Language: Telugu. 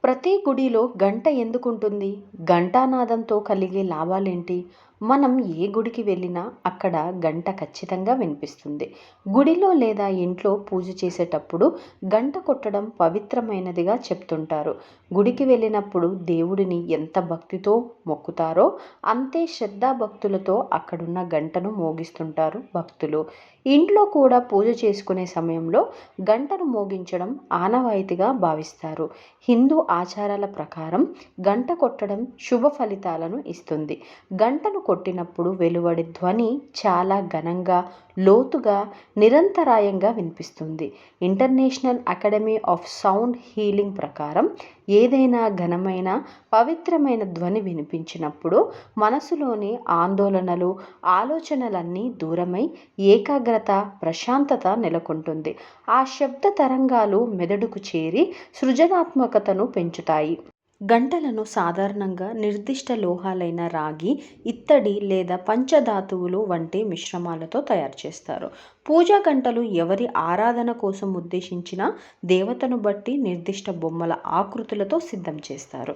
ప్రతి గుడిలో గంట ఎందుకుంటుంది? ఘంటానాదంతో కలిగే లాభాలేంటి? మనం ఏ గుడికి వెళ్ళినా అక్కడ గంట ఖచ్చితంగా వినిపిస్తుంది. గుడిలో లేదా ఇంట్లో పూజ చేసేటప్పుడు గంట కొట్టడం పవిత్రమైనదిగా చెప్తుంటారు. గుడికి వెళ్ళినప్పుడు దేవుడిని ఎంత భక్తితో మొక్కుతారో అంతే శ్రద్ధాభక్తులతో అక్కడున్న గంటను మోగిస్తుంటారు భక్తులు. ఇంట్లో కూడా పూజ చేసుకునే సమయంలో గంటను మోగించడం ఆనవాయితీగా భావిస్తారు. హిందూ ఆచారాల ప్రకారం గంట కొట్టడం శుభ ఫలితాలను ఇస్తుంది. గంటను కొట్టినప్పుడు వెలువడే ధ్వని చాలా ఘనంగా, లోతుగా, నిరంతరాయంగా వినిపిస్తుంది. International academy of sound healing ప్రకారం ఏదైనా ఘనమైన, పవిత్రమైన ధ్వని వినిపించినప్పుడు మనసులోని ఆందోళనలు, ఆలోచనలన్నీ దూరమై ఏకాగ్రత, ప్రశాంతత నెలకొంటుంది. ఆ శబ్ద తరంగాలు మెదడుకు చేరి సృజనాత్మకతను పెంచుతాయి. గంటలను సాధారణంగా నిర్దిష్ట లోహాలైన రాగి, ఇత్తడి లేదా పంచధాతువులు వంటి మిశ్రమాలతో తయారు చేస్తారు. పూజా గంటలు ఎవరి ఆరాధన కోసం ఉద్దేశించిన దేవతను బట్టి నిర్దిష్ట బొమ్మల ఆకృతులతో సిద్ధం చేస్తారు.